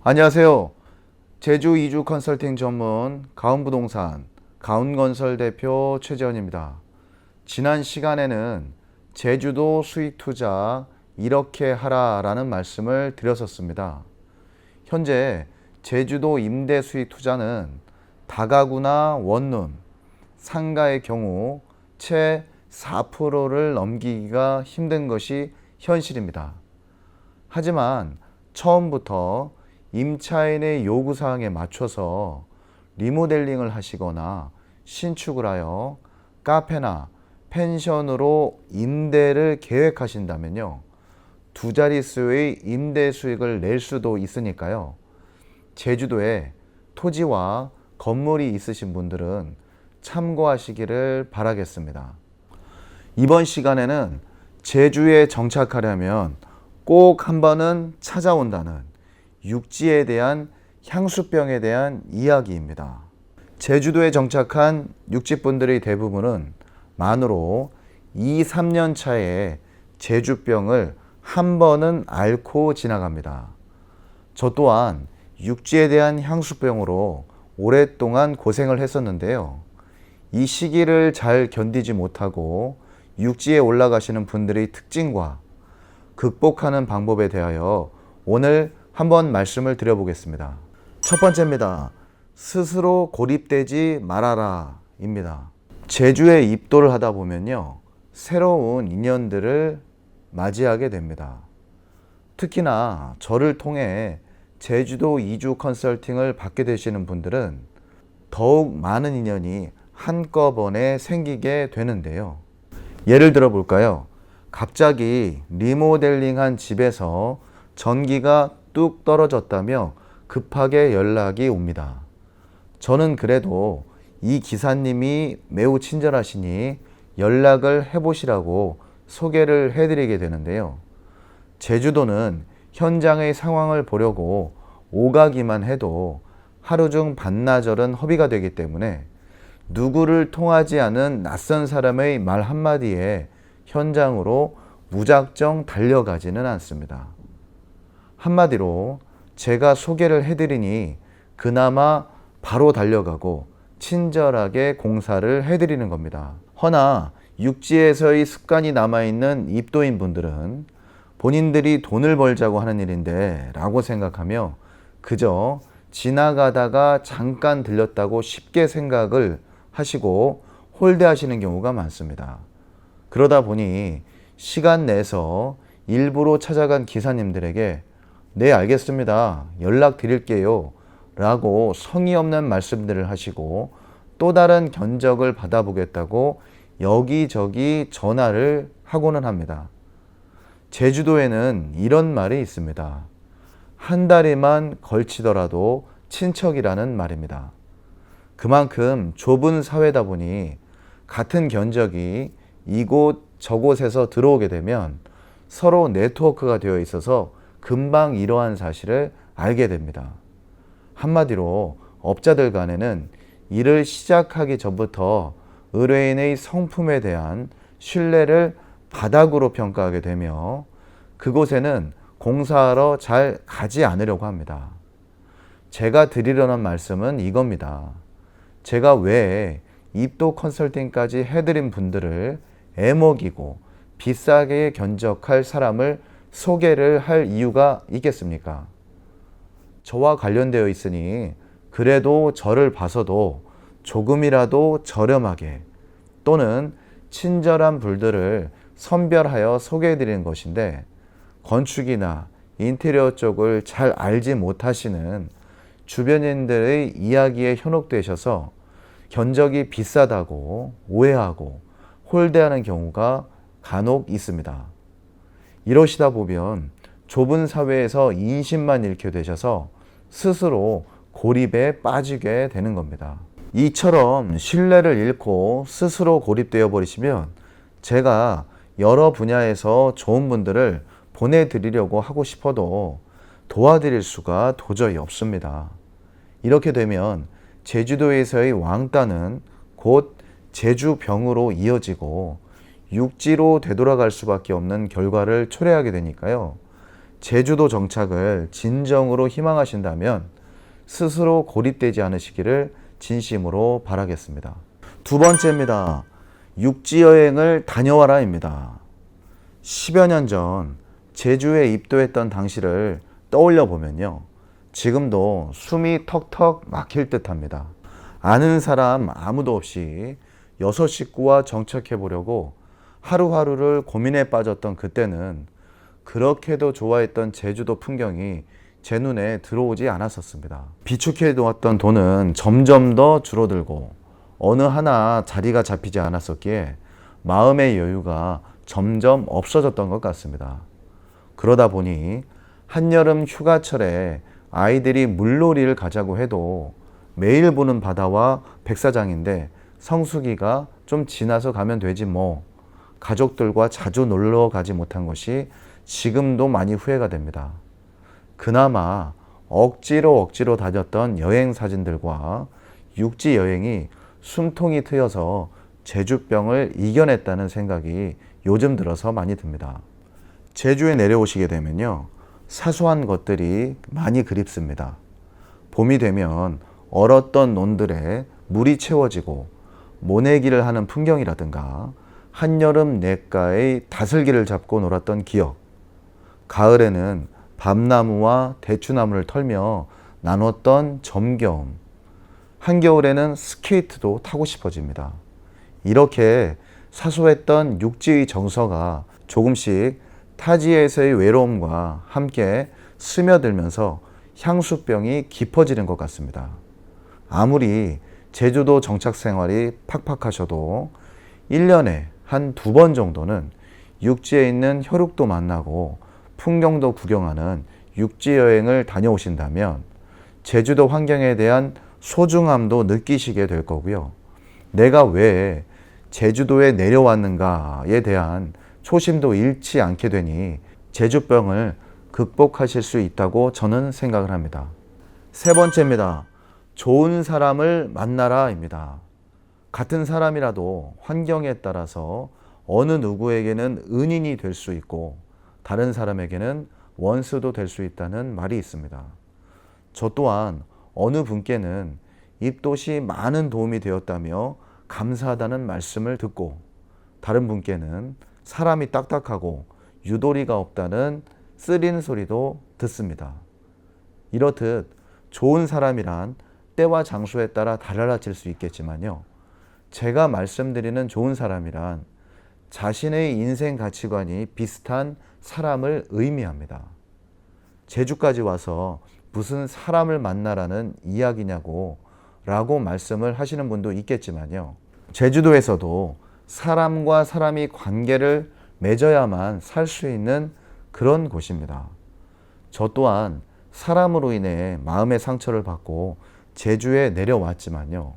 안녕하세요. 제주 이주 컨설팅 전문 가운부동산 가운건설 대표 최재원입니다. 지난 시간에는 제주도 수익 투자 이렇게 하라라는 말씀을 드렸었습니다. 현재 제주도 임대 수익 투자는 다가구나 원룸, 상가의 경우 채 4%를 넘기기가 힘든 것이 현실입니다. 하지만 처음부터 임차인의 요구사항에 맞춰서 리모델링을 하시거나 신축을 하여 카페나 펜션으로 임대를 계획하신다면요, 두 자릿수의 임대 수익을 낼 수도 있으니까요. 제주도에 토지와 건물이 있으신 분들은 참고하시기를 바라겠습니다. 이번 시간에는 제주에 정착하려면 꼭 한 번은 찾아온다는 육지에 대한 향수병에 대한 이야기입니다. 제주도에 정착한 육지분들의 대부분은 만으로 2, 3년 차에 제주병을 한 번은 앓고 지나갑니다. 저 또한 육지에 대한 향수병으로 오랫동안 고생을 했었는데요. 이 시기를 잘 견디지 못하고 육지에 올라가시는 분들의 특징과 극복하는 방법에 대하여 오늘 한번 말씀을 드려보겠습니다. 첫 번째입니다. 스스로 고립되지 말아라 입니다. 제주에 입도를 하다 보면요, 새로운 인연들을 맞이하게 됩니다. 특히나 저를 통해 제주도 이주 컨설팅을 받게 되시는 분들은 더욱 많은 인연이 한꺼번에 생기게 되는데요. 예를 들어 볼까요? 갑자기 리모델링한 집에서 전기가 뚝 떨어졌다며 급하게 연락이 옵니다. 저는 그래도 이 기사님이 매우 친절하시니 연락을 해보시라고 소개를 해드리게 되는데요. 제주도는 현장의 상황을 보려고 오가기만 해도 하루 중 반나절은 허비가 되기 때문에 누구를 통하지 않은 낯선 사람의 말 한마디에 현장으로 무작정 달려가지는 않습니다. 한마디로 제가 소개를 해드리니 그나마 바로 달려가고 친절하게 공사를 해드리는 겁니다. 허나 육지에서의 습관이 남아있는 입도인 분들은 본인들이 돈을 벌자고 하는 일인데 라고 생각하며 그저 지나가다가 잠깐 들렸다고 쉽게 생각을 하시고 홀대하시는 경우가 많습니다. 그러다 보니 시간 내서 일부러 찾아간 기사님들에게 네, 알겠습니다, 연락 드릴게요 라고 성의 없는 말씀들을 하시고 또 다른 견적을 받아보겠다고 여기저기 전화를 하고는 합니다. 제주도에는 이런 말이 있습니다. 한 다리만 걸치더라도 친척이라는 말입니다. 그만큼 좁은 사회다 보니 같은 견적이 이곳 저곳에서 들어오게 되면 서로 네트워크가 되어 있어서 금방 이러한 사실을 알게 됩니다. 한마디로 업자들 간에는 일을 시작하기 전부터 의뢰인의 성품에 대한 신뢰를 바닥으로 평가하게 되며 그곳에는 공사하러 잘 가지 않으려고 합니다. 제가 드리려는 말씀은 이겁니다. 제가 왜 입도 컨설팅까지 해드린 분들을 애먹이고 비싸게 견적할 사람을 소개를 할 이유가 있겠습니까? 저와 관련되어 있으니 그래도 저를 봐서도 조금이라도 저렴하게 또는 친절한 분들을 선별하여 소개해드리는 것인데 건축이나 인테리어 쪽을 잘 알지 못하시는 주변인들의 이야기에 현혹되셔서 견적이 비싸다고 오해하고 홀대하는 경우가 간혹 있습니다. 이러시다 보면 좁은 사회에서 인심만 잃게 되셔서 스스로 고립에 빠지게 되는 겁니다. 이처럼 신뢰를 잃고 스스로 고립되어 버리시면 제가 여러 분야에서 좋은 분들을 보내드리려고 하고 싶어도 도와드릴 수가 도저히 없습니다. 이렇게 되면 제주도에서의 왕따는 곧 제주병으로 이어지고 육지로 되돌아갈 수밖에 없는 결과를 초래하게 되니까요. 제주도 정착을 진정으로 희망하신다면 스스로 고립되지 않으시기를 진심으로 바라겠습니다. 두 번째입니다. 육지 여행을 다녀와라입니다. 10여 년 전 제주에 입도했던 당시를 떠올려 보면요. 지금도 숨이 턱턱 막힐 듯 합니다. 아는 사람 아무도 없이 6식구와 정착해 보려고 하루하루를 고민에 빠졌던 그때는 그렇게도 좋아했던 제주도 풍경이 제 눈에 들어오지 않았었습니다. 비축해 놓았던 돈은 점점 더 줄어들고 어느 하나 자리가 잡히지 않았었기에 마음의 여유가 점점 없어졌던 것 같습니다. 그러다 보니 한여름 휴가철에 아이들이 물놀이를 가자고 해도 매일 보는 바다와 백사장인데 성수기가 좀 지나서 가면 되지 뭐, 가족들과 자주 놀러 가지 못한 것이 지금도 많이 후회가 됩니다. 그나마 억지로 다녔던 여행 사진들과 육지 여행이 숨통이 트여서 제주병을 이겨냈다는 생각이 요즘 들어서 많이 듭니다. 제주에 내려오시게 되면요, 사소한 것들이 많이 그립습니다. 봄이 되면 얼었던 논들에 물이 채워지고 모내기를 하는 풍경이라든가 한여름 냇가의 다슬기를 잡고 놀았던 기억, 가을에는 밤나무와 대추나무를 털며 나눴던 정겨움, 한겨울에는 스케이트도 타고 싶어집니다. 이렇게 사소했던 육지의 정서가 조금씩 타지에서의 외로움과 함께 스며들면서 향수병이 깊어지는 것 같습니다. 아무리 제주도 정착 생활이 팍팍하셔도 1년에 한 2번 정도는 육지에 있는 혈육도 만나고 풍경도 구경하는 육지 여행을 다녀오신다면 제주도 환경에 대한 소중함도 느끼시게 될 거고요. 내가 왜 제주도에 내려왔는가에 대한 초심도 잃지 않게 되니 제주병을 극복하실 수 있다고 저는 생각을 합니다. 세 번째입니다. 좋은 사람을 만나라입니다. 같은 사람이라도 환경에 따라서 어느 누구에게는 은인이 될 수 있고 다른 사람에게는 원수도 될 수 있다는 말이 있습니다. 저 또한 어느 분께는 입덧이 많은 도움이 되었다며 감사하다는 말씀을 듣고 다른 분께는 사람이 딱딱하고 유도리가 없다는 쓰린 소리도 듣습니다. 이렇듯 좋은 사람이란 때와 장소에 따라 달라질 수 있겠지만요. 제가 말씀드리는 좋은 사람이란 자신의 인생 가치관이 비슷한 사람을 의미합니다. 제주까지 와서 무슨 사람을 만나라는 이야기냐고 라고 말씀을 하시는 분도 있겠지만요. 제주도에서도 사람과 사람이 관계를 맺어야만 살 수 있는 그런 곳입니다. 저 또한 사람으로 인해 마음의 상처를 받고 제주에 내려왔지만요.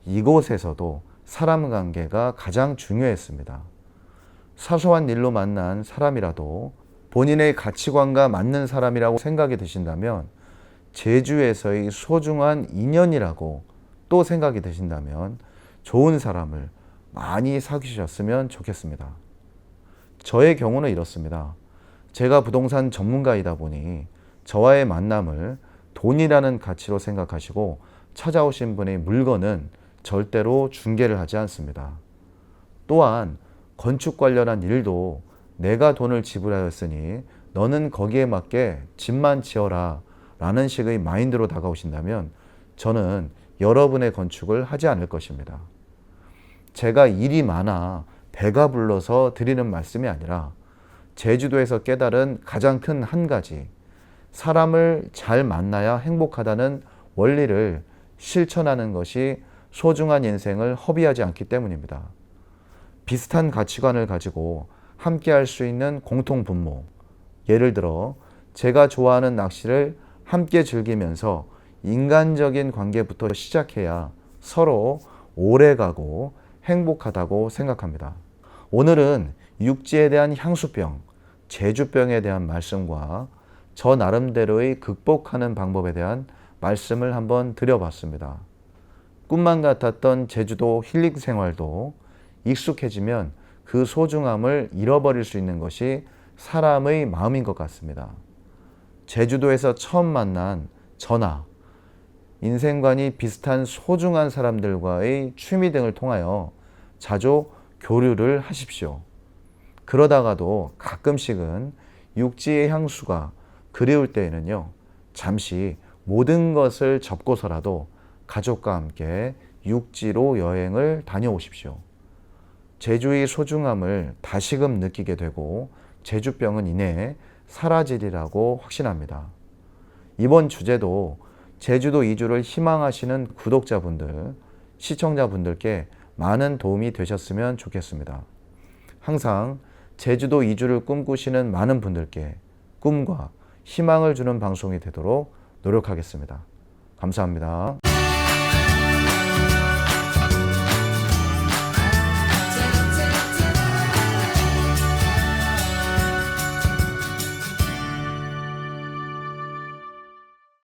이곳에서도 사람 관계가 가장 중요했습니다. 사소한 일로 만난 사람이라도 본인의 가치관과 맞는 사람이라고 생각이 드신다면 제주에서의 소중한 인연이라고 또 생각이 드신다면 좋은 사람을 많이 사귀셨으면 좋겠습니다. 저의 경우는 이렇습니다. 제가 부동산 전문가이다 보니 저와의 만남을 돈이라는 가치로 생각하시고 찾아오신 분의 물건은 절대로 중개를 하지 않습니다. 또한 건축 관련한 일도 내가 돈을 지불하였으니 너는 거기에 맞게 집만 지어라 라는 식의 마인드로 다가오신다면 저는 여러분의 건축을 하지 않을 것입니다. 제가 일이 많아 배가 불러서 드리는 말씀이 아니라 제주도에서 깨달은 가장 큰 한 가지, 사람을 잘 만나야 행복하다는 원리를 실천하는 것이 소중한 인생을 허비하지 않기 때문입니다. 비슷한 가치관을 가지고 함께 할 수 있는 공통 분모, 예를 들어 제가 좋아하는 낚시를 함께 즐기면서 인간적인 관계부터 시작해야 서로 오래가고 행복하다고 생각합니다. 오늘은 육지에 대한 향수병, 제주병에 대한 말씀과 저 나름대로의 극복하는 방법에 대한 말씀을 한번 드려봤습니다. 꿈만 같았던 제주도 힐링 생활도 익숙해지면 그 소중함을 잃어버릴 수 있는 것이 사람의 마음인 것 같습니다. 제주도에서 처음 만난 저나 인생관이 비슷한 소중한 사람들과의 취미 등을 통하여 자주 교류를 하십시오. 그러다가도 가끔씩은 육지의 향수가 그리울 때에는요, 잠시 모든 것을 접고서라도 가족과 함께 육지로 여행을 다녀오십시오. 제주의 소중함을 다시금 느끼게 되고 제주병은 이내 사라지리라고 확신합니다. 이번 주제도 제주도 이주를 희망하시는 구독자분들, 시청자분들께 많은 도움이 되셨으면 좋겠습니다. 항상 제주도 이주를 꿈꾸시는 많은 분들께 꿈과 희망을 주는 방송이 되도록 노력하겠습니다. 감사합니다.